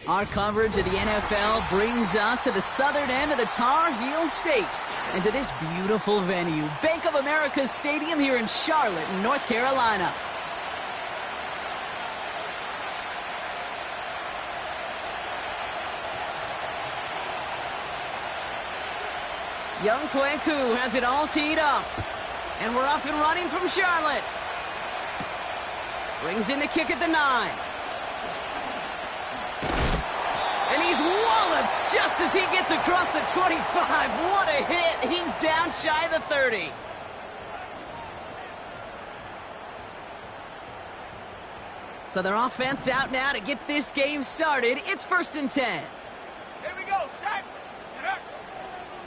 Our coverage of the NFL brings us to the southern end of the Tar Heel State and to this beautiful venue, Bank of America Stadium here in Charlotte, North Carolina. Young Kweku has it all teed up. And we're off and running from Charlotte. Brings in the kick at the 9. And he's walloped just as he gets across the 25. What a hit. He's down shy of the 30. So their offense out now to get this game started. It's 1st and 10. Here we go, set.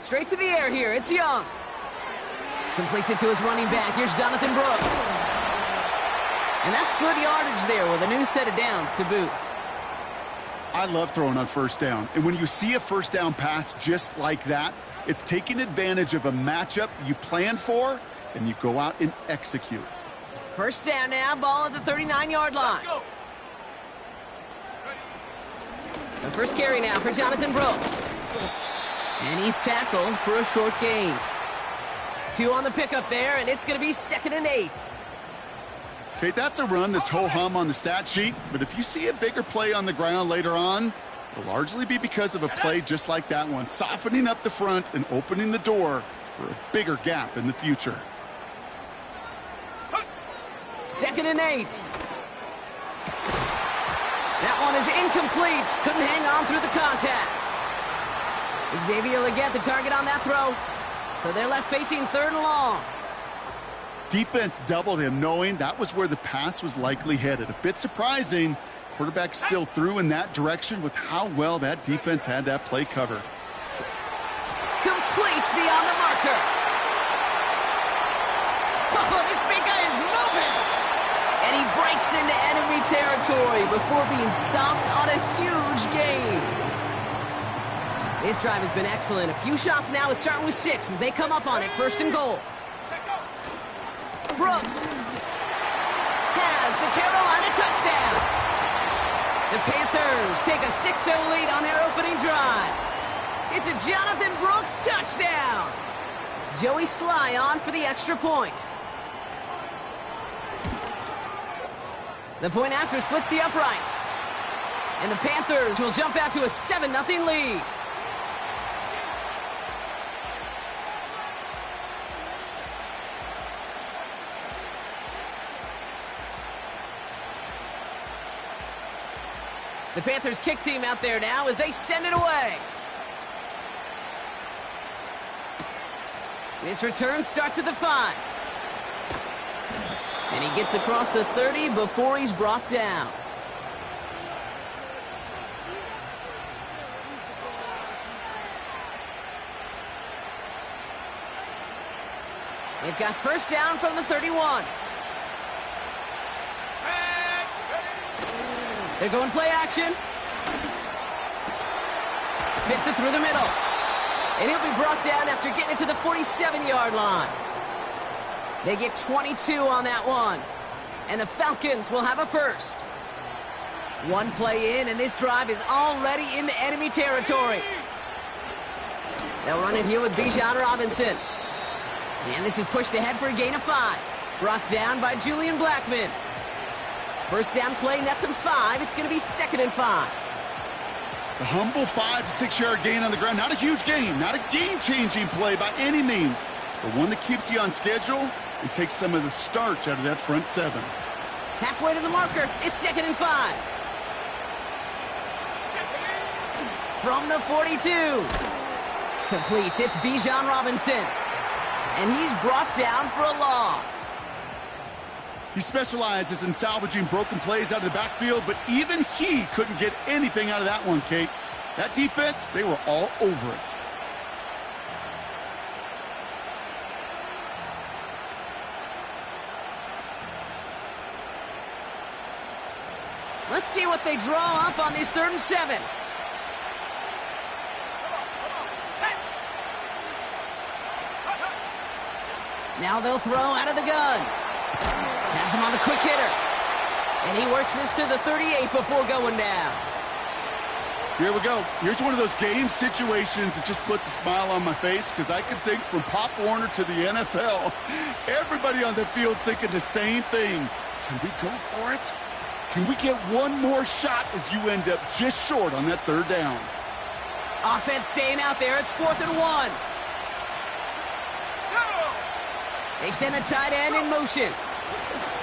Straight to the air here. It's Young. Completes it to his running back. Here's Jonathan Brooks. And that's good yardage there with a new set of downs to boot. I love throwing on first down. And when you see a first down pass just like that, it's taking advantage of a matchup you planned for, and you go out and execute. First down now, ball at the 39-yard line. The first carry now for Jonathan Brooks. And he's tackled for a short gain. 2 on the pickup there, and it's going to be 2nd and 8. Okay, that's a run that's ho-hum on the stat sheet, but if you see a bigger play on the ground later on, it'll largely be because of a play just like that one, softening up the front and opening the door for a bigger gap in the future. 2nd and 8. That one is incomplete. Couldn't hang on through the contact. Xavier Legette, the target on that throw. So they're left facing 3rd and long. Defense doubled him, knowing that was where the pass was likely headed. A bit surprising. Quarterback still threw in that direction with how well that defense had that play covered. Complete beyond the marker. Oh, this big guy is moving. And he breaks into enemy territory before being stopped on a huge gain. This drive has been excellent. A few shots now. It's starting with 6 as they come up on it. 1st and goal. Brooks has the Carolina touchdown. The Panthers take a 6-0 lead on their opening drive. It's a Jonathan Brooks touchdown. Joey Sly on for the extra point. The point after splits the uprights. And the Panthers will jump out to a 7-0 lead. The Panthers kick team out there now as they send it away. This return starts at the 5. And he gets across the 30 before he's brought down. They've got first down from the 31. They're going play action. Fits it through the middle. And he'll be brought down after getting it to the 47-yard line. They get 22 on that one. And the Falcons will have a first. One play in, and this drive is already into enemy territory. They'll run it here with Bijan Robinson. And this is pushed ahead for a gain of 5. Brought down by Julian Blackman. First down play, nets him 5. It's going to be 2nd and 5. The humble 5 to 6 yard gain on the ground. Not a huge gain, not a game-changing play by any means, but one that keeps you on schedule and takes some of the starch out of that front 7. Halfway to the marker, it's 2nd and 5. From the 42. Completes, it's Bijan Robinson. And he's brought down for a loss. He specializes in salvaging broken plays out of the backfield, but even he couldn't get anything out of that one, Kate. That defense, they were all over it. Let's see what they draw up on this 3rd and 7. Now they'll throw out of the gun. Has him on the quick hitter. And he works this to the 38 before going down. Here we go. Here's one of those game situations that just puts a smile on my face because I can think from Pop Warner to the NFL, everybody on the field's thinking the same thing. Can we go for it? Can we get one more shot as you end up just short on that third down? Offense staying out there. It's 4th and 1. They send a tight end in motion.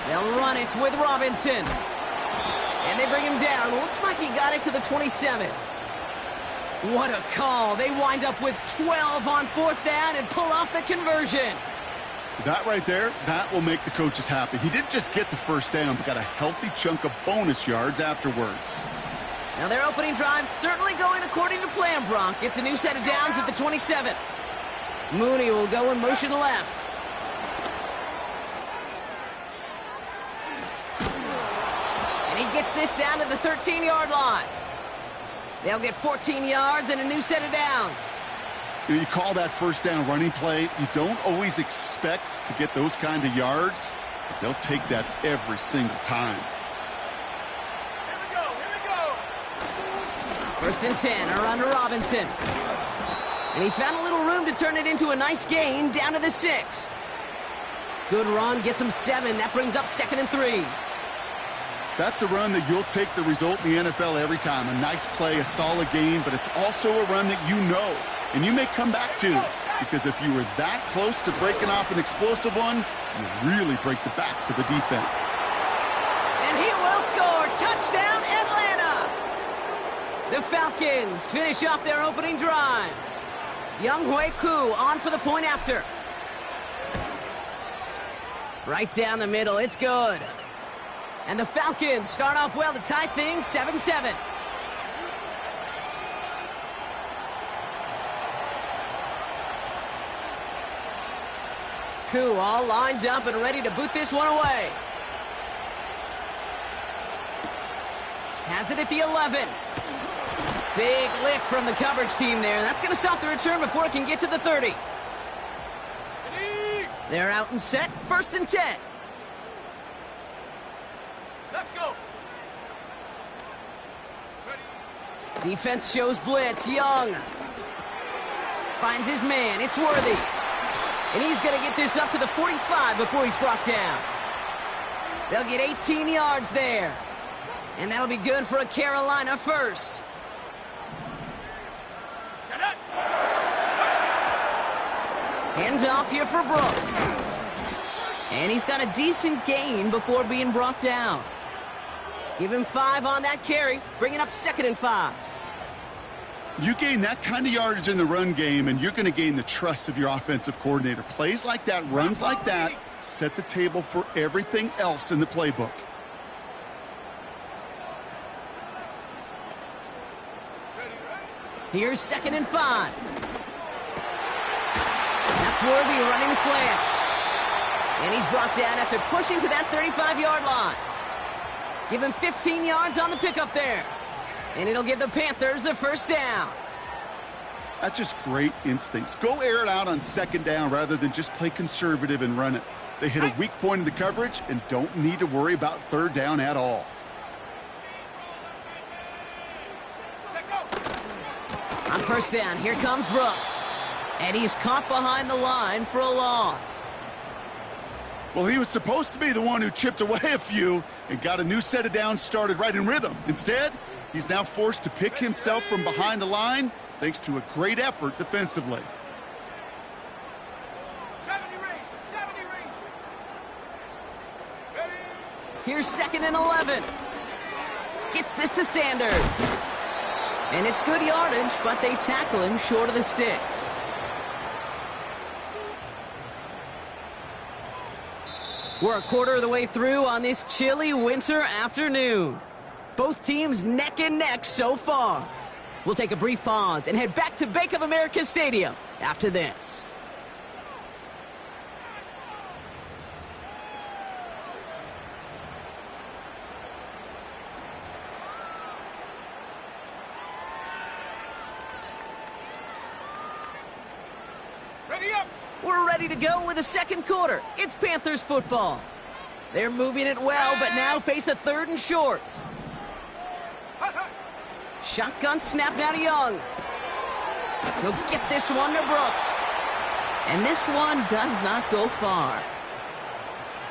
They'll run it with Robinson. And they bring him down. Looks like he got it to the 27. What a call. They wind up with 12 on 4th down and pull off the conversion. That right there, that will make the coaches happy. He didn't just get the first down, but got a healthy chunk of bonus yards afterwards. Now their opening drive's certainly going according to plan, Bronk. It's a new set of downs at the 27. Mooney will go in motion left. And he gets this down to the 13-yard line. They'll get 14 yards and a new set of downs. You call that first down running play. You don't always expect to get those kind of yards, but they'll take that every single time. Here we go. 1st and 10, a run to Robinson. And he found a little room to turn it into a nice gain down to the 6. Good run, gets him 7. That brings up 2nd and 3. That's a run that you'll take the result in the NFL every time. A nice play, a solid game, but it's also a run that you know and you may come back to, because if you were that close to breaking off an explosive one, you really break the backs of a defense. And he will score. Touchdown, Atlanta! The Falcons finish off their opening drive. Younghoe Koo on for the point after. Right down the middle, it's good. And the Falcons start off well to tie things 7-7. Koo all lined up and ready to boot this one away. Has it at the 11. Big lick from the coverage team there. That's going to stop the return before it can get to the 30. They're out and set. 1st and 10. Let's go. Defense shows blitz. Young finds his man. It's Worthy. And he's going to get this up to the 45 before he's brought down. They'll get 18 yards there. And that'll be good for a Carolina first. Hand off here for Brooks. And he's got a decent gain before being brought down. Give him 5 on that carry, bringing up 2nd and 5. You gain that kind of yardage in the run game, and you're going to gain the trust of your offensive coordinator. Plays like that, runs like that, set the table for everything else in the playbook. Here's 2nd and 5. That's Worthy running the slant. And he's brought down after pushing to that 35-yard line. Give him 15 yards on the pickup there. And it'll give the Panthers a first down. That's just great instincts. Go air it out on 2nd down rather than just play conservative and run it. They hit a weak point in the coverage and don't need to worry about 3rd down at all. On 1st down, here comes Brooks. And he's caught behind the line for a loss. Well, he was supposed to be the one who chipped away a few and got a new set of downs started right in rhythm. Instead, he's now forced to pick himself from behind the line thanks to a great effort defensively. 70 range. Ready? Here's 2nd and 11. Gets this to Sanders. And it's good yardage, but they tackle him short of the sticks. We're a quarter of the way through on this chilly winter afternoon. Both teams neck and neck so far. We'll take a brief pause and head back to Bank of America Stadium after this. Ready up. We're ready to go with the 2nd quarter. It's Panthers football. They're moving it well, but now face a 3rd and short. Shotgun snap now to Young. He'll get this one to Brooks. And this one does not go far.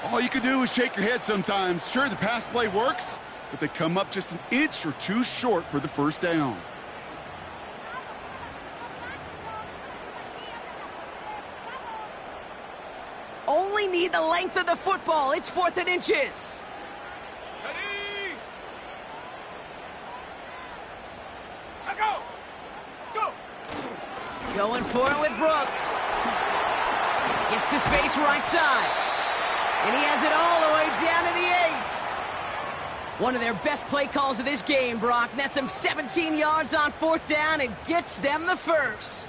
All you can do is shake your head sometimes. Sure, the pass play works, but they come up just an inch or two short for the first down. Only need the length of the football. It's 4th and inches. Ready? Now go! Go! Going for it with Brooks. Gets to space right side. And he has it all the way down to the 8. One of their best play calls of this game, Brock. Nets them 17 yards on 4th down and gets them the first.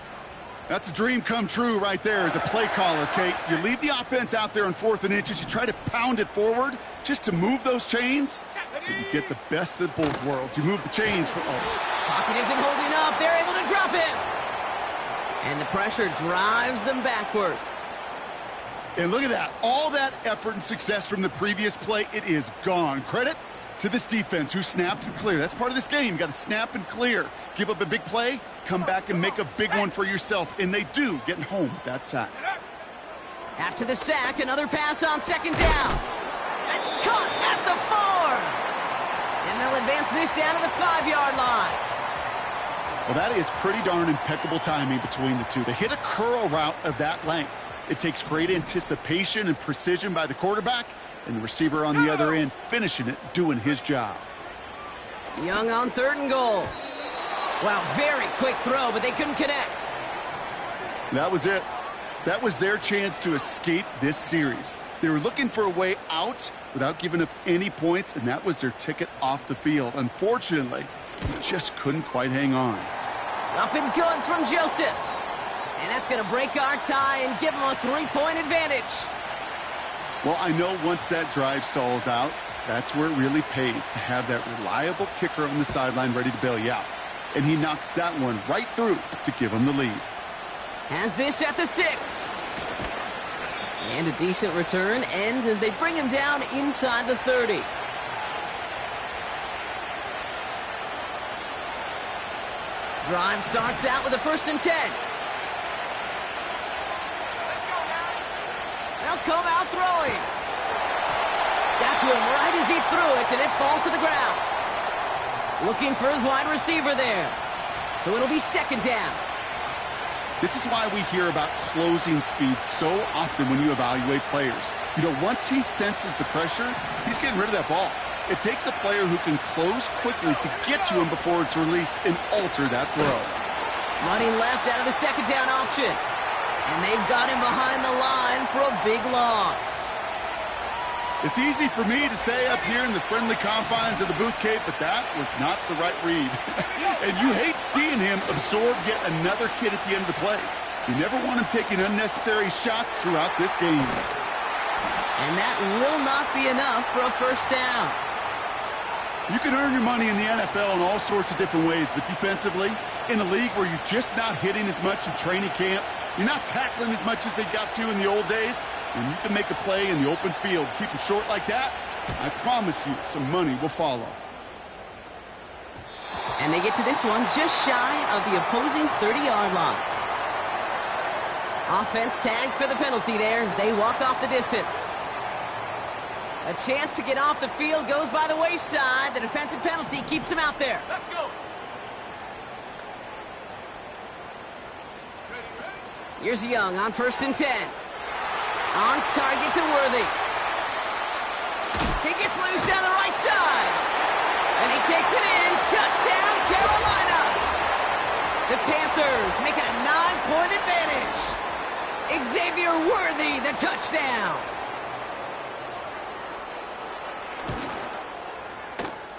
That's a dream come true right there as a play caller, Kate. You leave the offense out there on 4th and inches. You try to pound it forward just to move those chains. And you get the best of both worlds. You move the chains for... Pocket isn't holding up. They're able to drop him. And the pressure drives them backwards. And look at that. All that effort and success from the previous play, it is gone. Credit to this defense who snapped and cleared. That's part of this game. You got to snap and clear. Give up a big play, come back and make a big one for yourself. And they do, getting home with that sack. After the sack, another pass on 2nd down. That's caught at the 4. And they'll advance this down to the 5-yard line. Well, that is pretty darn impeccable timing between the two. They hit a curl route of that length. It takes great anticipation and precision by the quarterback, and the receiver on the other end finishing it, doing his job. Young on 3rd and goal. Wow, very quick throw, but they couldn't connect. That was it. That was their chance to escape this series. They were looking for a way out without giving up any points, and that was their ticket off the field. Unfortunately, they just couldn't quite hang on. Up and good from Joseph. And that's going to break our tie and give them a 3-point advantage. Well, I know once that drive stalls out, that's where it really pays to have that reliable kicker on the sideline ready to bail you out. And he knocks that one right through to give them the lead. Has this at the 6. And a decent return ends as they bring him down inside the 30. Drive starts out with a 1st and 10. They'll come out throwing. Got to him right as he threw it, and it falls to the ground. Looking for his wide receiver there. So it'll be 2nd down. This is why we hear about closing speed so often when you evaluate players. You know, once he senses the pressure, he's getting rid of that ball. It takes a player who can close quickly to get to him before it's released and alter that throw. Running left out of the 2nd down option. And they've got him behind the line for a big loss. It's easy for me to say up here in the friendly confines of the booth, Kate, but that was not the right read. And you hate seeing him absorb yet another hit at the end of the play. You never want him taking unnecessary shots throughout this game. And that will not be enough for a 1st down. You can earn your money in the NFL in all sorts of different ways, but defensively, in a league where you're just not hitting as much in training camp, you're not tackling as much as they got to in the old days, when you can make a play in the open field, keep them short like that, I promise you some money will follow. And they get to this one just shy of the opposing 30-yard line. Offense tagged for the penalty there as they walk off the distance. A chance to get off the field goes by the wayside. The defensive penalty keeps him out there. Let's go! Here's Young on 1st and 10. On target to Worthy. He gets loose down the right side. And he takes it in. Touchdown, Carolina. The Panthers make it a 9-point advantage. Xavier Worthy, the touchdown.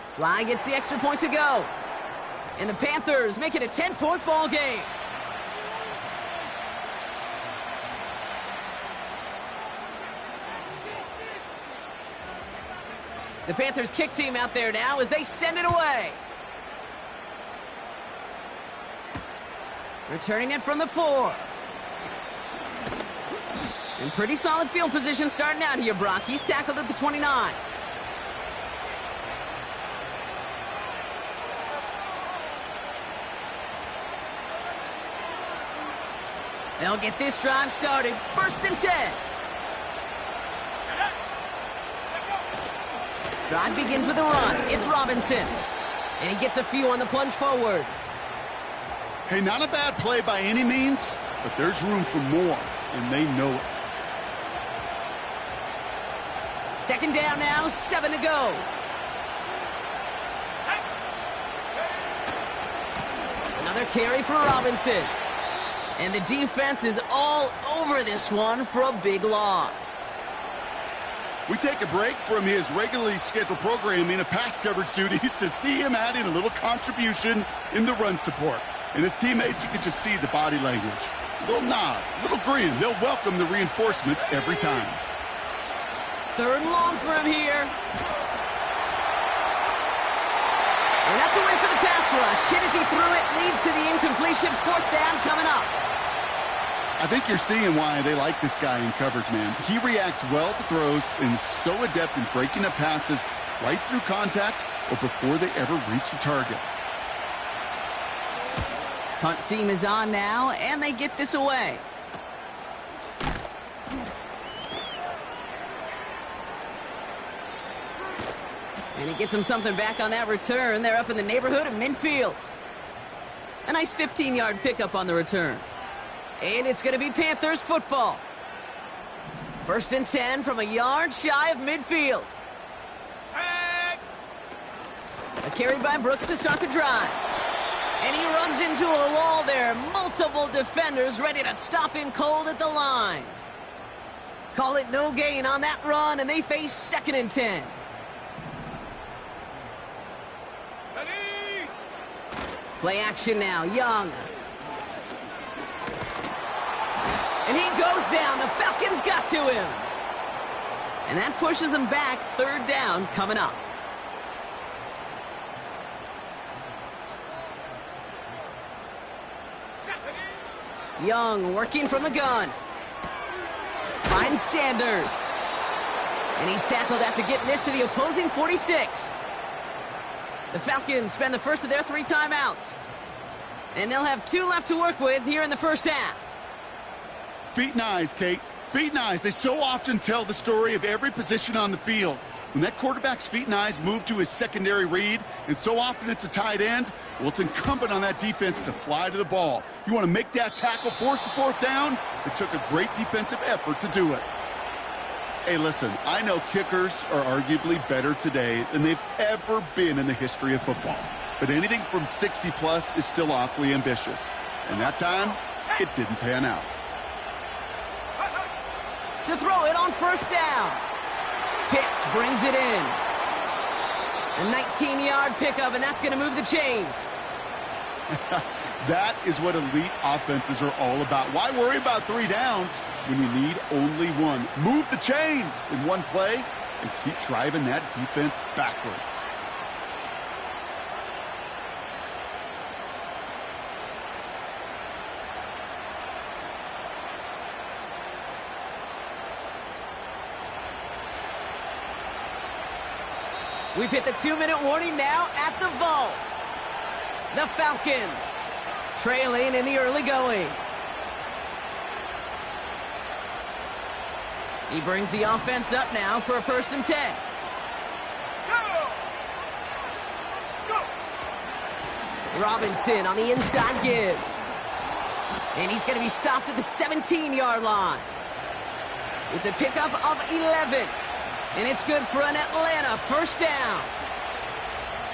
Sly gets the extra point to go. And the Panthers make it a 10-point ball game. The Panthers kick team out there now as they send it away. Returning it from the 4. In pretty solid field position starting out here, Brock. He's tackled at the 29. They'll get this drive started. 1st and 10. Drive begins with a run. It's Robinson. And he gets a few on the plunge forward. Hey, not a bad play by any means, but there's room for more, and they know it. 2nd down now, 7 to go. Another carry for Robinson. And the defense is all over this one for a big loss. We take a break from his regularly scheduled programming of pass coverage duties to see him adding a little contribution in the run support. And his teammates, you can just see the body language. A little nod, a little grin. They'll welcome the reinforcements every time. 3rd and long for him here. And that's a win for the pass rush. Hit as he threw it, leads to the incompletion. 4th down coming up. I think you're seeing why they like this guy in coverage, man. He reacts well to throws and is so adept in breaking up passes right through contact or before they ever reach the target. Punt team is on now, and they get this away. And he gets him something back on that return. They're up in the neighborhood of midfield. A nice 15-yard pickup on the return. And it's going to be Panthers football. 1st and 10 from a yard shy of midfield. A carry by Brooks to start the drive. And he runs into a wall there. Multiple defenders ready to stop him cold at the line. Call it no gain on that run, and they face 2nd and 10. Ready? Play action now, Young. And he goes down. The Falcons got to him. And that pushes them back. 3rd down coming up. Young working from the gun. Finds Sanders. And he's tackled after getting this to the opposing 46. The Falcons spend the first of their 3 timeouts. And they'll have 2 left to work with here in the first half. Feet and eyes, Kate. Feet and eyes. They so often tell the story of every position on the field. When that quarterback's feet and eyes move to his secondary read, and so often it's a tight end, well, it's incumbent on that defense to fly to the ball. You want to make that tackle, force the 4th down? It took a great defensive effort to do it. Hey, listen, I know kickers are arguably better today than they've ever been in the history of football. But anything from 60-plus is still awfully ambitious. And that time, it didn't pan out. To throw it on 1st down. Pitts brings it in. A 19-yard pickup, and that's going to move the chains. That is what elite offenses are all about. Why worry about 3 downs when you need only 1? Move the chains in one play and keep driving that defense backwards. We've hit the 2-minute warning now at the vault. The Falcons trailing in the early going. He brings the offense up now for a 1st and 10. Go! Robinson on the inside give. And he's going to be stopped at the 17-yard line. It's a pickup of 11. And it's good for an Atlanta 1st down.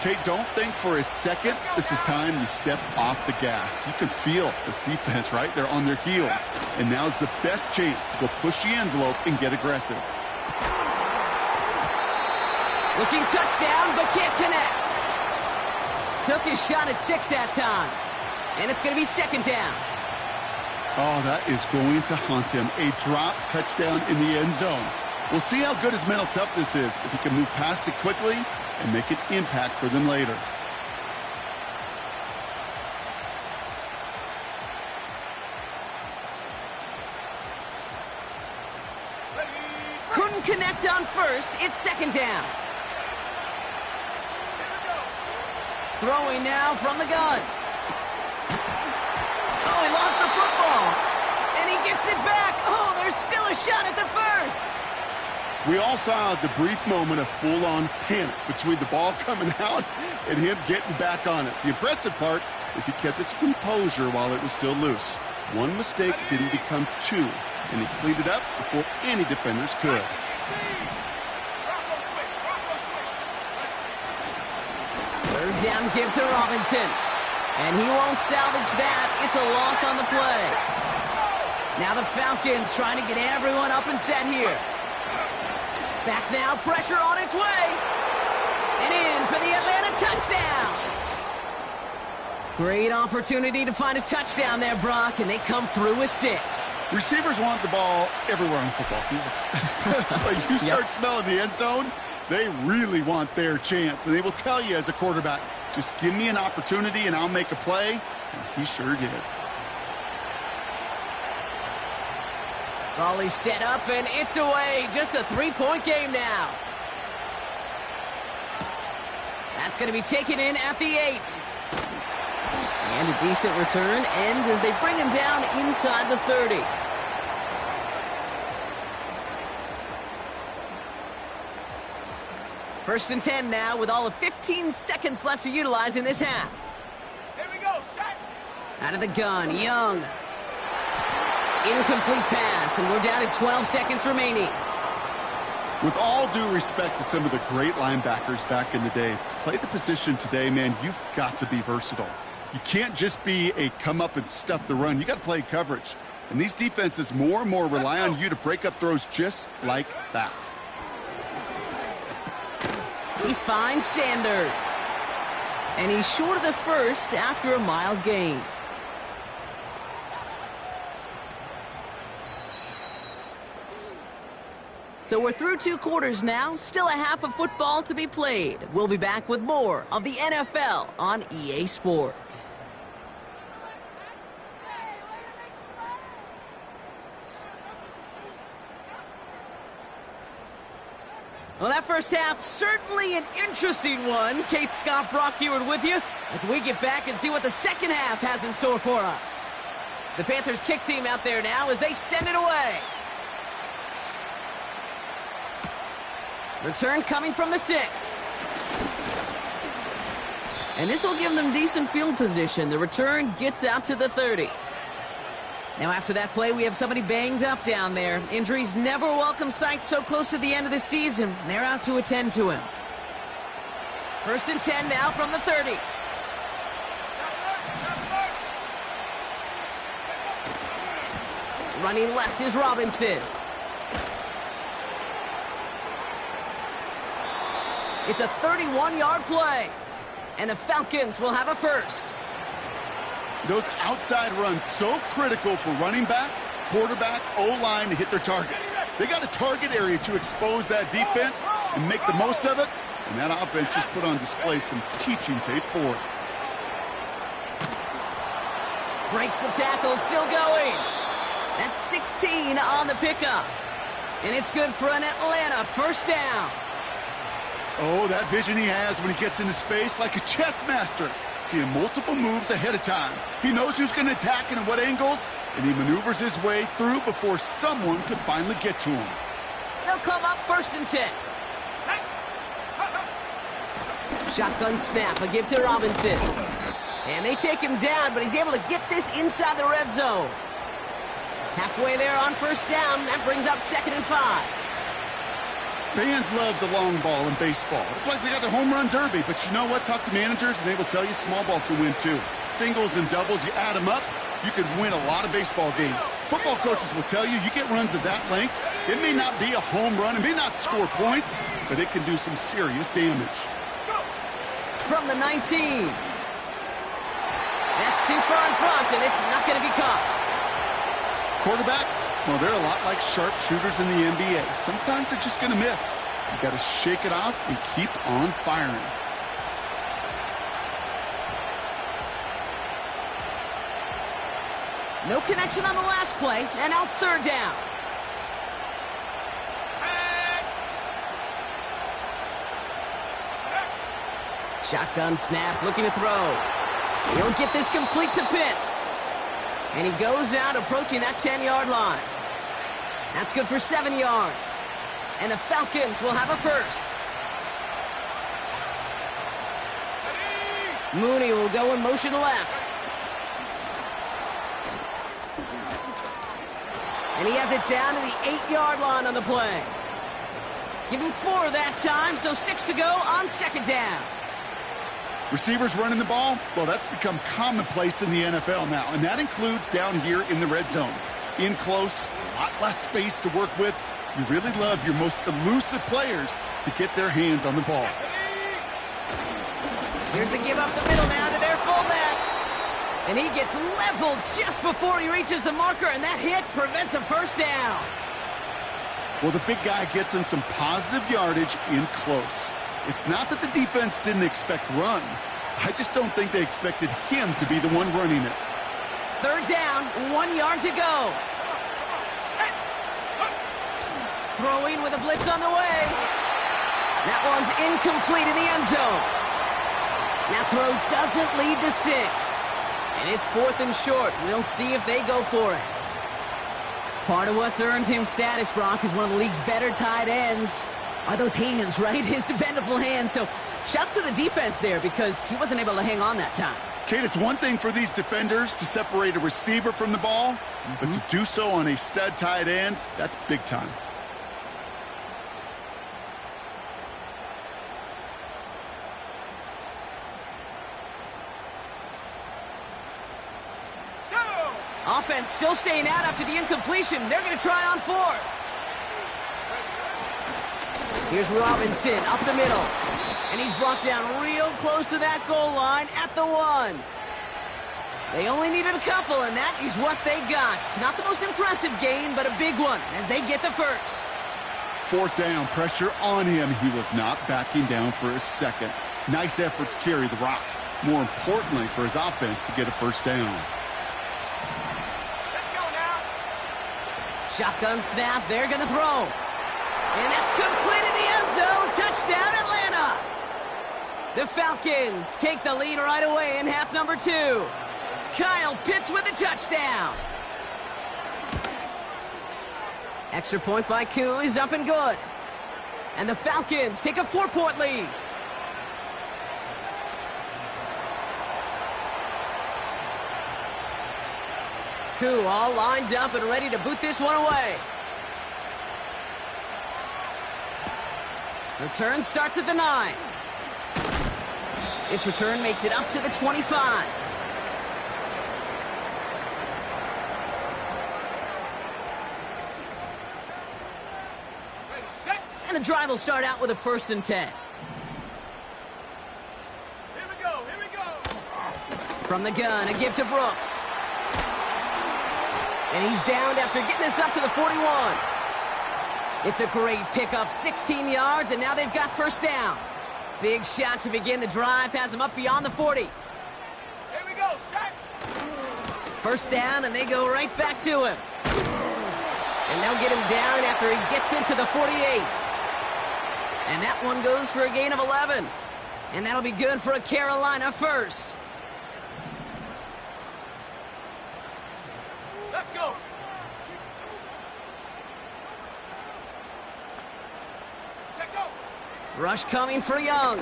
Kate, don't think for a second this is time you step off the gas. You can feel this defense, right? They're on their heels. And now's the best chance to go push the envelope and get aggressive. Looking touchdown, but can't connect. Took his shot at 6 that time. And it's going to be 2nd down. Oh, that is going to haunt him. A drop touchdown in the end zone. We'll see how good his mental toughness is if he can move past it quickly and make an impact for them later. Couldn't connect on 1st. It's 2nd down. Throwing now from the gun. Oh, he lost the football. gets it back. Oh, there's still a shot at the first. We all saw the brief moment of full-on panic between the ball coming out and him getting back on it. The impressive part is he kept his composure while it was still loose. One mistake didn't become two, and he cleaned it up before any defenders could. Third down give to Robinson. And he won't salvage that. It's a loss on the play. Now the Falcons trying to get everyone up and set here. Back now, pressure on its way. And in for the Atlanta touchdown. Great opportunity to find a touchdown there, Brock, and they come through with 6. Receivers want the ball everywhere on the football field. But you start smelling the end zone, they really want their chance. And they will tell you as a quarterback, just give me an opportunity and I'll make a play. And he sure did. Volley set up, and it's away. Just a 3-point game now. That's going to be taken in at the 8. And a decent return ends as they bring him down inside the 30. First and 10 now with all of 15 seconds left to utilize in this half. Here we go, set. Out of the gun, Young. Incomplete pass, and we're down to 12 seconds remaining. With all due respect to some of the great linebackers back in the day, to play the position today, man, you've got to be versatile. You can't just be a come up and stuff the run. You got to play coverage. And these defenses more and more rely on you to break up throws just like that. He finds Sanders. And he's short of the first after a mild gain. So we're through 2 quarters now, still a half of football to be played. We'll be back with more of the NFL on EA Sports. Well, that first half, certainly an interesting one. Kate Scott, Brock Heward with you as we get back and see what the second half has in store for us. The Panthers kick team out there now as they send it away. Return coming from the 6. And this will give them decent field position. The return gets out to the 30. Now after that play, we have somebody banged up down there. Injuries never a welcome sight so close to the end of the season. They're out to attend to him. First and 10 now from the 30. Running left is Robinson. It's a 31-yard play, and the Falcons will have a first. Those outside runs so critical for running back, quarterback, O-line to hit their targets. They got a target area to expose that defense and make the most of it, and that offense just put on display some teaching tape for it. Breaks the tackle, still going. That's 16 on the pickup, and it's good for an Atlanta first down. Oh, that vision he has when he gets into space like a chess master, seeing multiple moves ahead of time. He knows who's going to attack and at what angles, and he maneuvers his way through before someone can finally get to him. They'll come up first and 10. Shotgun snap, a give to Robinson. And they take him down, but he's able to get this inside the red zone. Halfway there on first down, that brings up 2nd and 5. Fans love the long ball in baseball. It's like they got the home run derby, but you know what? Talk to managers, and they will tell you small ball can win too. Singles and doubles, you add them up, you can win a lot of baseball games. Football coaches will tell you, you get runs of that length, it may not be a home run, it may not score points, but it can do some serious damage. From the 19. That's too far in front, and it's not going to be caught. Quarterbacks, well, they're a lot like sharpshooters in the NBA. Sometimes they're just going to miss. You got to shake it off and keep on firing. No connection on the last play, and now it's third down. Shotgun snap, looking to throw. He'll get this complete to Pitts. And he goes out approaching that 10-yard line. That's good for 7 yards. And the Falcons will have a first. Mooney will go in motion left. And he has it down to the 8-yard line on the play. Give him 4 that time, so 6 to go on second down. Receivers running the ball, well, that's become commonplace in the NFL now, and that includes down here in the red zone. In close, a lot less space to work with. You really love your most elusive players to get their hands on the ball. Here's a give up the middle now to their fullback. And he gets leveled just before he reaches the marker, and that hit prevents a first down. Well, the big guy gets him some positive yardage in close. It's not that the defense didn't expect run. I just don't think they expected him to be the one running it. Third down, 1 yard to go. Throwing with a blitz on the way. That one's incomplete in the end zone. That throw doesn't lead to 6. And it's 4th and short. We'll see if they go for it. Part of what's earned him status, Brock, is one of the league's better tight ends. Are those hands, right? His dependable hands. So shouts to the defense there because he wasn't able to hang on that time. Kate, it's one thing for these defenders to separate a receiver from the ball, but to do so on a stud tight end, that's big time. Offense still staying out after the incompletion. They're going to try on 4th. Here's Robinson up the middle. And he's brought down real close to that goal line at the 1. They only needed a couple, and that is what they got. Not the most impressive gain, but a big one as they get the first. 4th down, pressure on him. He was not backing down for a second. Nice effort to carry the rock. More importantly, for his offense to get a first down. Shotgun snap, they're going to throw. And that's complete in the end zone. Touchdown, Atlanta. The Falcons take the lead right away in half number 2. Kyle Pitts with a touchdown. Extra point by Koo is up and good. And the Falcons take a 4-point lead. Koo all lined up and ready to boot this one away. Return starts at the 9. This return makes it up to the 25. And the drive will start out with a 1st and 10. Here we go, here we go. From the gun, a give to Brooks. And he's downed after getting this up to the 41. It's a great pickup, 16 yards, and now they've got first down. Big shot to begin the drive, has him up beyond the 40. Here we go, set. First down, and they go right back to him. And they'll get him down after he gets into the 48. And that one goes for a gain of 11. And that'll be good for a Carolina first. Let's go. Check go. Rush coming for Young.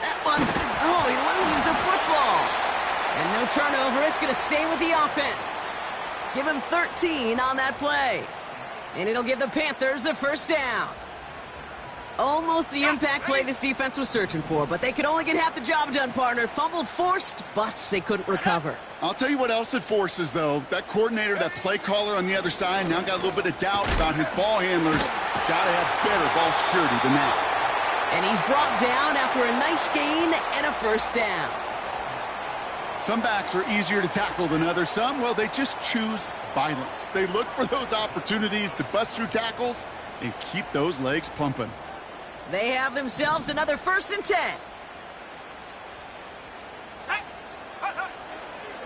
That one's... Oh, he loses the football. And no turnover. It's going to stay with the offense. Give him 13 on that play. And it'll give the Panthers a first down. Almost the impact play this defense was searching for, but they could only get half the job done, partner. Fumble forced, but they couldn't recover. I'll tell you what else it forces, though. That coordinator, that play caller on the other side, now got a little bit of doubt about his ball handlers. Got to have better ball security than that. And he's brought down after a nice gain and a first down. Some backs are easier to tackle than others. Some, well, they just choose violence. They look for those opportunities to bust through tackles and keep those legs pumping. They have themselves another 1st and 10.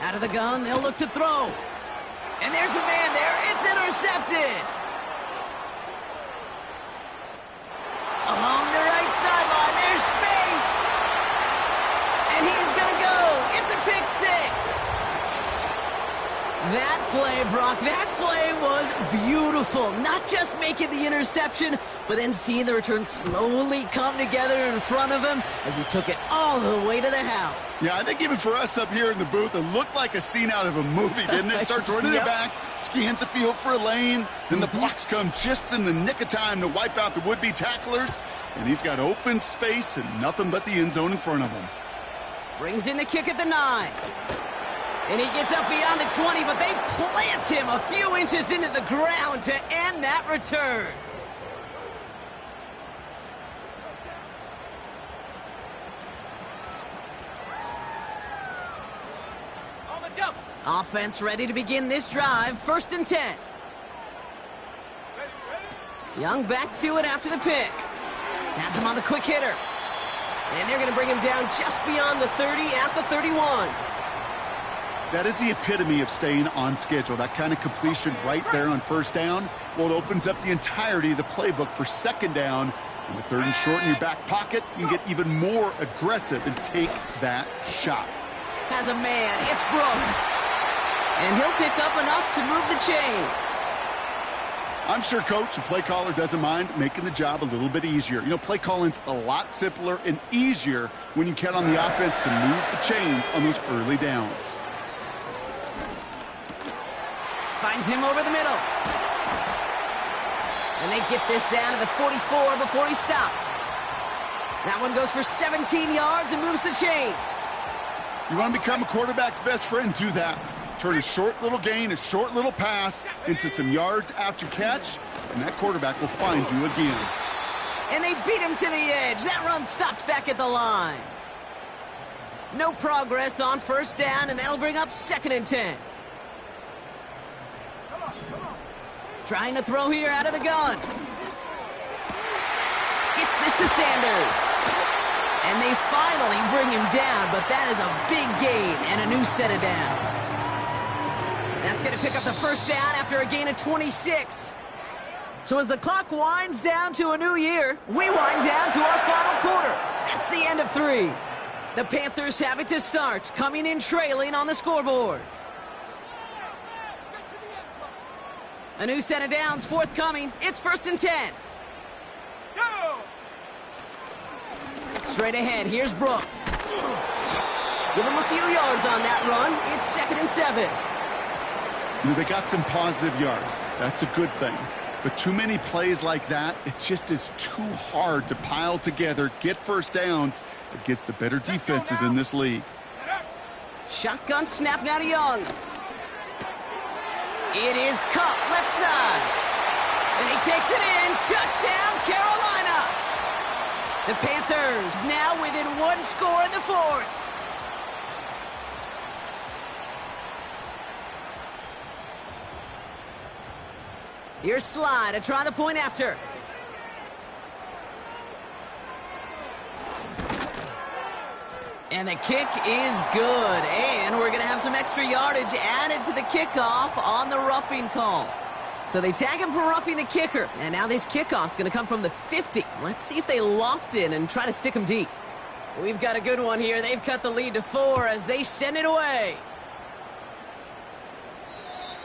Out of the gun, they'll look to throw. And there's a man there. It's intercepted. Along the right sideline, there's space. And he's going to go. It's a pick 6. That play, Brock, that play was beautiful. Not just making the interception, but then seeing the return slowly come together in front of him as he took it all the way to the house. Yeah, I think even for us up here in the booth, it looked like a scene out of a movie, didn't it? Starts running it back, scans the field for a lane, then the blocks come just in the nick of time to wipe out the would-be tacklers, and he's got open space and nothing but the end zone in front of him. Brings in the kick at the 9. And he gets up beyond the 20, but they plant him a few inches into the ground to end that return. On the jump. Offense ready to begin this drive. 1st and 10. Ready, ready. Young back to it after the pick. Has him on the quick hitter. And they're going to bring him down just beyond the 30 at the 31. That is the epitome of staying on schedule. That kind of completion right there on 1st down. Well, it opens up the entirety of the playbook for 2nd down. And with 3rd and short in your back pocket, you can get even more aggressive and take that shot. Has a man. It's Brooks. And he'll pick up enough to move the chains. I'm sure Coach, the play caller, doesn't mind making the job a little bit easier. You know, play calling's a lot simpler and easier when you count on the offense to move the chains on those early downs. Finds him over the middle. And they get this down to the 44 before he stopped. That one goes for 17 yards and moves the chains. You want to become a quarterback's best friend, do that. Turn a short little gain, a short little pass into some yards after catch, and that quarterback will find you again. And they beat him to the edge. That run stopped back at the line. No progress on 1st down, and that'll bring up 2nd and 10. Trying to throw here out of the gun. Gets this to Sanders. And they finally bring him down, but that is a big gain and a new set of downs. That's going to pick up the 1st down after a gain of 26. So as the clock winds down to a new year, we wind down to our final quarter. That's the end of 3. The Panthers have it to start, coming in trailing on the scoreboard. A new set of downs forthcoming. It's 1st and 10. Go! Straight ahead, here's Brooks. Give him a few yards on that run. It's 2nd and 7. You know, they got some positive yards. That's a good thing. But too many plays like that, it just is too hard to pile together, get 1st downs against the better defenses in this league. Shotgun snap now to Young. It is Cup, left side. And he takes it in. Touchdown, Carolina. The Panthers now within 1 score in the 4th. Here's Slide to try the point after. And the kick is good. And we're going to have some extra yardage added to the kickoff on the roughing call. So they tag him for roughing the kicker. And now this kickoff's going to come from the 50. Let's see if they loft in and try to stick him deep. We've got a good one here. They've cut the lead to 4 as they send it away.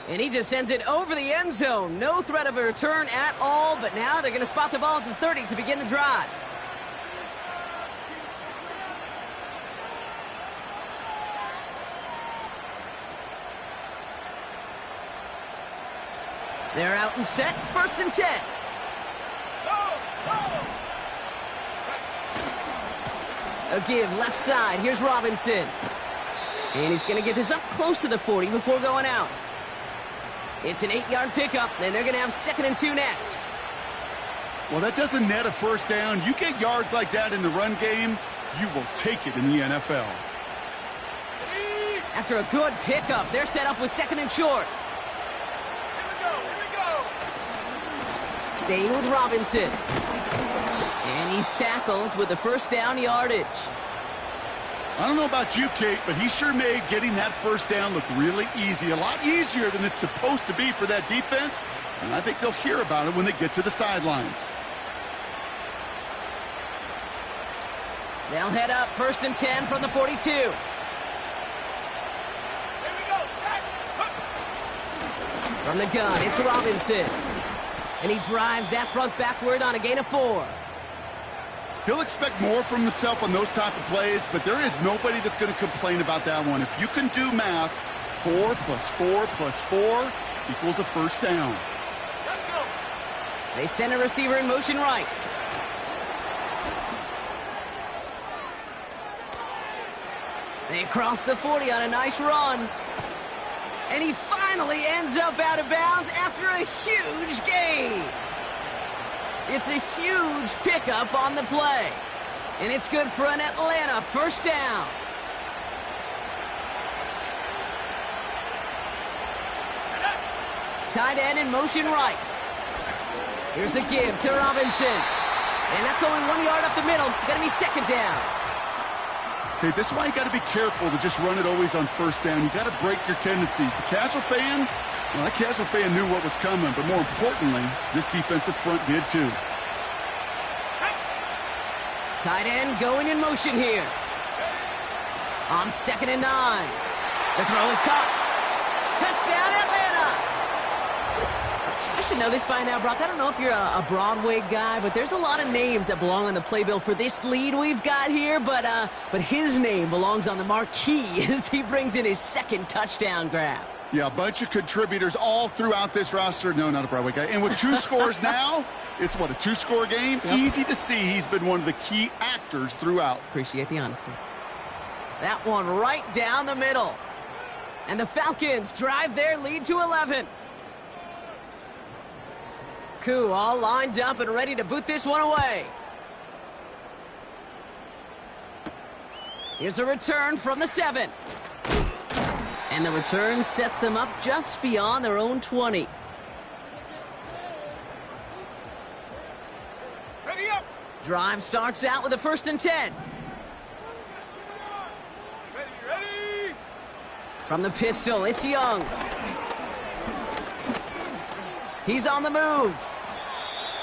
And he just sends it over the end zone. No threat of a return at all, but now they're going to spot the ball at the 30 to begin the drive. They're out and set. 1st and 10. A give left side. Here's Robinson. And he's going to get this up close to the 40 before going out. It's an 8-yard pickup, and they're going to have 2nd and 2 next. Well, that doesn't net a 1st down. You get yards like that in the run game, you will take it in the NFL. After a good pickup, they're set up with 2nd and short. Here we go. Staying with Robinson. And he's tackled with the 1st down yardage. I don't know about you, Kate, but he sure made getting that 1st down look really easy. A lot easier than it's supposed to be for that defense. And I think they'll hear about it when they get to the sidelines. They'll head up 1st and 10 from the 42. Here we go, set. From the gun, it's Robinson. And he drives that front backward on a gain of 4. He'll expect more from himself on those type of plays, but there is nobody that's going to complain about that one. If you can do math, 4 plus 4 plus 4 equals a first down. Let's go. They send a receiver in motion right. They cross the 40 on a nice run. And he finally ends up out of bounds after a huge gain. It's a huge pickup on the play. And it's good for an Atlanta first down. Tight end in motion right. Here's a give to Robinson. And that's only 1 yard up the middle. Gonna be second down. Okay, this is why you got to be careful to just run it always on first down. You got to break your tendencies. The casual fan, well, that casual fan knew what was coming, but more importantly, this defensive front did too. Tight end going in motion here. On 2nd and 9. The throw is caught. Touchdown, Atlanta! I should know this by now, Brock. I don't know if you're a Broadway guy, but there's a lot of names that belong on the playbill for this lead we've got here, but his name belongs on the marquee as he brings in his second touchdown grab. Yeah, a bunch of contributors all throughout this roster. No, not a Broadway guy. And with 2 scores now, it's what, a 2-score game? Yep. Easy to see he's been one of the key actors throughout. Appreciate the honesty. That one right down the middle. And the Falcons drive their lead to 11. Koo all lined up and ready to boot this one away. Here's a return from the 7. And the return sets them up just beyond their own 20. Ready up. Drive starts out with a 1st and 10. Ready. From the pistol, it's Young. He's on the move.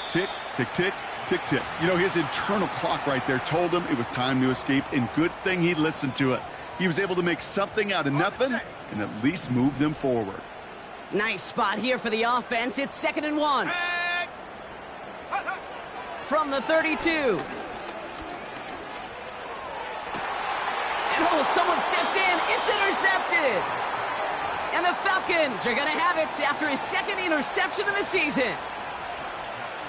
Tick, tick, tick, tick, tick. You know, his internal clock right there told him it was time to escape, and good thing he listened to it. He was able to make something out of nothing and at least move them forward. Nice spot here for the offense. It's 2nd and 1. From the 32. And oh, someone stepped in. It's intercepted. And the Falcons are going to have it after his 2nd interception of the season.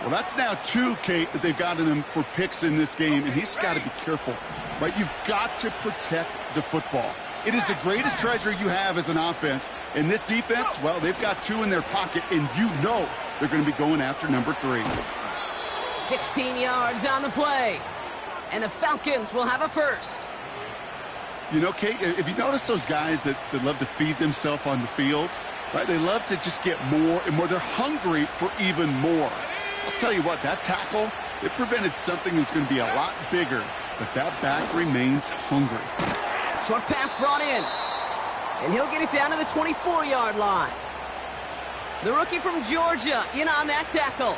Well, that's now 2, Kate, that they've gotten him for picks in this game, and he's got to be careful, right? You've got to protect the football. It is the greatest treasure you have as an offense. And this defense, well, they've got 2 in their pocket, and you know they're going to be going after number 3. 16 yards on the play. And the Falcons will have a first. You know, Kate, if you notice those guys that love to feed themselves on the field, right? They love to just get more and more. They're hungry for even more. I'll tell you what, that tackle, it prevented something that's going to be a lot bigger, but that back remains hungry. Short pass brought in, and he'll get it down to the 24-yard line. The rookie from Georgia in on that tackle.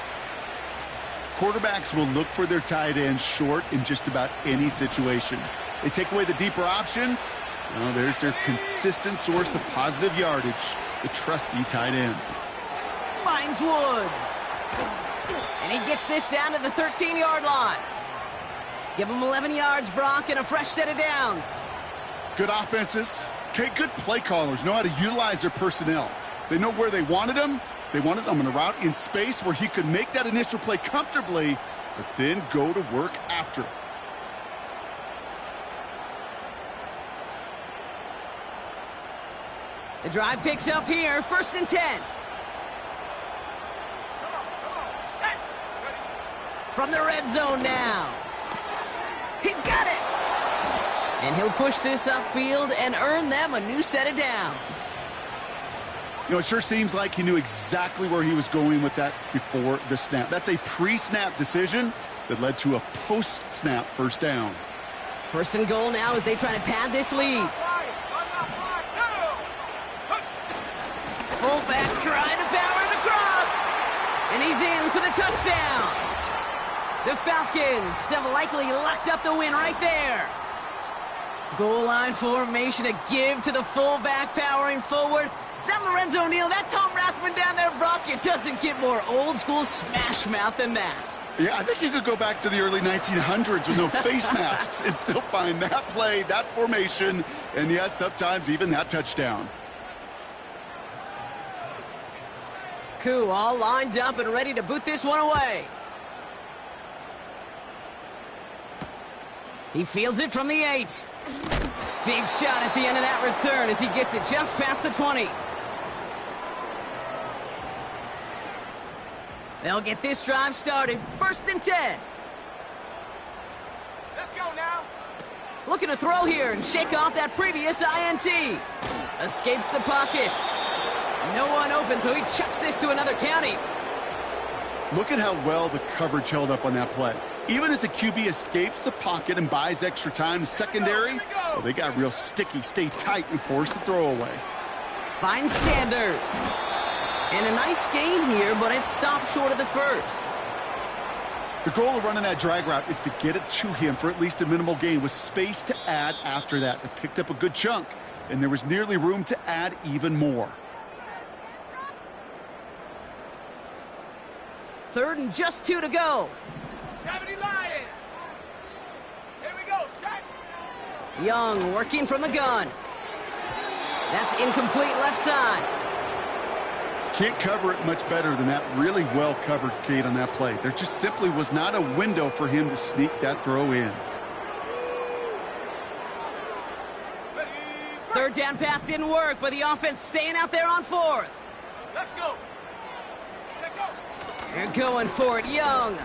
Quarterbacks will look for their tight end short in just about any situation. They take away the deeper options. Well, there's their consistent source of positive yardage, the trusty tight end. Finds Woods. And he gets this down to the 13-yard line. Give him 11 yards, Brock, and a fresh set of downs. Good offenses. Okay, good play callers know how to utilize their personnel. They know where they wanted him. They wanted him on a route in space where he could make that initial play comfortably, but then go to work after. The drive picks up here, 1st and 10. From the red zone now. He's got it. And he'll push this upfield and earn them a new set of downs. You know, it sure seems like he knew exactly where he was going with that before the snap. That's a pre-snap decision that led to a post-snap first down. 1st and goal now as they try to pad this lead. Fullback trying to power it across. And he's in for the touchdown. The Falcons have likely locked up the win right there. Goal line formation, a give to the fullback powering forward. Is that Lorenzo Neal? That Tom Rathman down there, Brock? It doesn't get more old school smash mouth than that. Yeah, I think you could go back to the early 1900s with no face masks and still find that play, that formation, and yes, sometimes even that touchdown. Koo all lined up and ready to boot this one away. He fields it from the 8. Big shot at the end of that return as he gets it just past the 20. They'll get this drive started. 1st and 10. Let's go now. Looking to throw here and shake off that previous INT. Escapes the pocket. No one open, so he chucks this to another county. Look at how well the coverage held up on that play. Even as the QB escapes the pocket and buys extra time, secondary, well, they got real sticky, stay tight, and force the throw away. Finds Sanders. And a nice gain here, but it stopped short of the first. The goal of running that drag route is to get it to him for at least a minimal gain with space to add after that. They picked up a good chunk, and there was nearly room to add even more. 3rd and just 2 to go. 70 Lions. Here we go, set. Young working from the gun. That's incomplete left side. Can't cover it much better than that. Really well covered, Kate, on that play. There just simply was not a window for him to sneak that throw in. 3rd down pass didn't work, but the offense staying out there on 4th. Let's go. Check go. They're going for it. Young.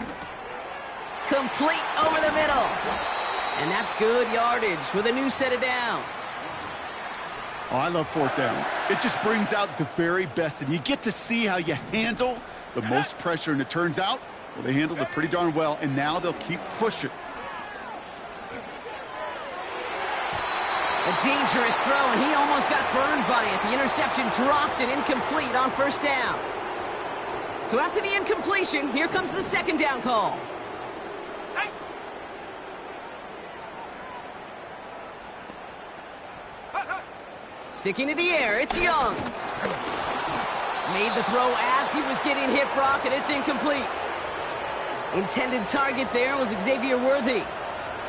Complete over the middle. And that's good yardage with a new set of downs. Oh, I love 4th downs. It just brings out the very best, and you get to see how you handle the most pressure, and it turns out, well, they handled it pretty darn well, and now they'll keep pushing. A dangerous throw, and he almost got burned by it. The interception dropped and incomplete on 1st down. So after the incompletion, here comes the 2nd down call. Set. Hut, hut. Sticking to the air, it's Young. Made the throw as he was getting hit, Brock, and it's incomplete. Intended target there was Xavier Worthy.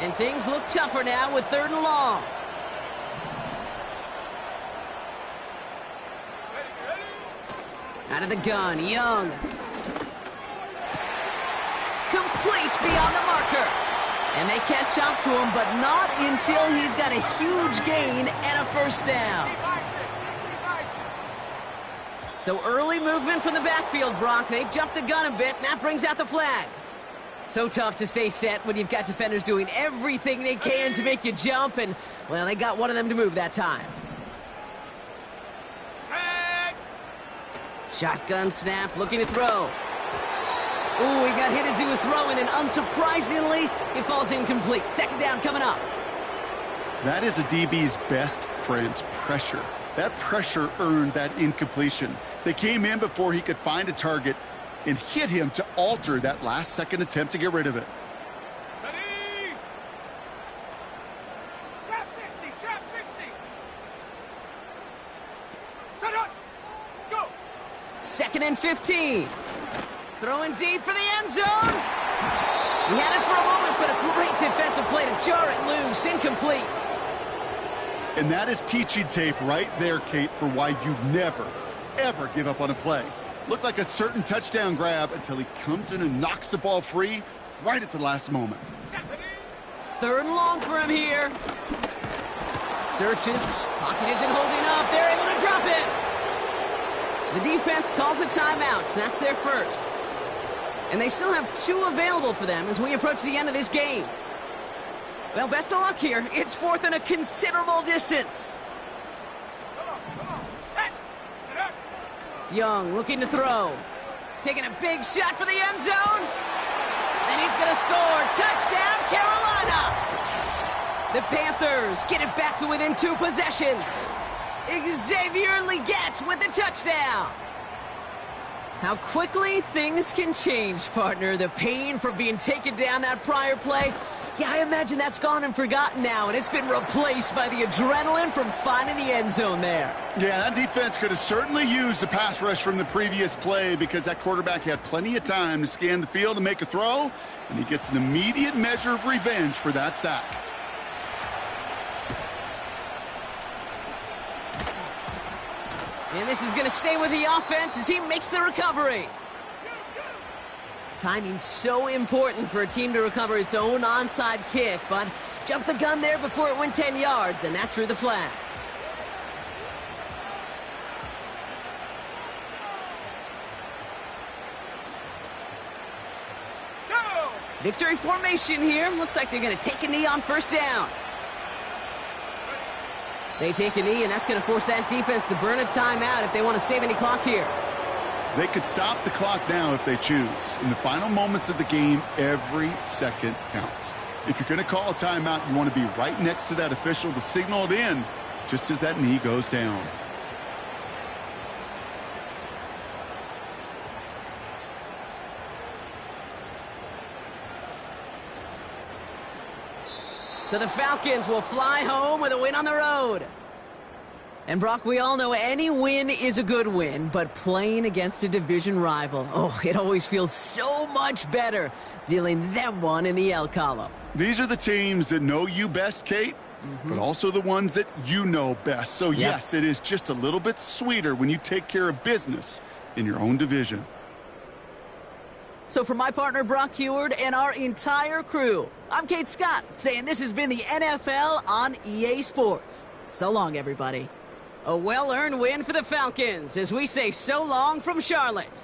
And things look tougher now with 3rd and long. Out of the gun, Young. Complete beyond the marker. And they catch up to him, but not until he's got a huge gain and a 1st down. So early movement from the backfield, Brock. They jumped the gun a bit, and that brings out the flag. So tough to stay set when you've got defenders doing everything they can to make you jump, and, well, they got one of them to move that time. Shotgun snap, looking to throw. Ooh, he got hit as he was throwing, and unsurprisingly, it falls incomplete. 2nd down coming up. That is a DB's best friend, pressure. That pressure earned that incompletion. They came in before he could find a target and hit him to alter that last-second attempt to get rid of it. Ready. Trap 60, trap 60. Set up. Go. 2nd and 15. Throwing deep for the end zone. He had it for a moment, but a great defensive play to jar it loose. Incomplete. And that is teaching tape right there, Kate, for why you never, ever give up on a play. Looked like a certain touchdown grab until he comes in and knocks the ball free right at the last moment. 3rd and long for him here. Searches. Pocket isn't holding up. They're able to drop it. The defense calls a timeout, so that's their 1st. And they still have 2 available for them as we approach the end of this game. Well, best of luck here. It's 4th and a considerable distance. Come on. Set. Get up. Young looking to throw. Taking a big shot for the end zone. And he's going to score. Touchdown, Carolina. The Panthers get it back to within 2 possessions. Xavier Legette with the touchdown. How quickly things can change, partner. The pain from being taken down that prior play, yeah, I imagine that's gone and forgotten now, and it's been replaced by the adrenaline from finding the end zone there. Yeah, that defense could have certainly used the pass rush from the previous play because that quarterback had plenty of time to scan the field and make a throw, and he gets an immediate measure of revenge for that sack. And this is going to stay with the offense as he makes the recovery. Timing's so important for a team to recover its own onside kick, but jumped the gun there before it went 10 yards, and that drew the flag. Go! Victory formation here. Looks like they're going to take a knee on first down. They take a knee, and that's going to force that defense to burn a timeout if they want to save any clock here. They could stop the clock now if they choose. In the final moments of the game, every second counts. If you're going to call a timeout, you want to be right next to that official to signal it in just as that knee goes down. So the Falcons will fly home with a win on the road. And Brock, we all know any win is a good win, but playing against a division rival, oh, it always feels so much better dealing them one in the L column. These are the teams that know you best, Kate, but also the ones that you know best. So, yes, it is just a little bit sweeter when you take care of business in your own division. So for my partner, Brock Heward, and our entire crew, I'm Kate Scott, saying this has been the NFL on EA Sports. So long, everybody. A well-earned win for the Falcons as we say so long from Charlotte.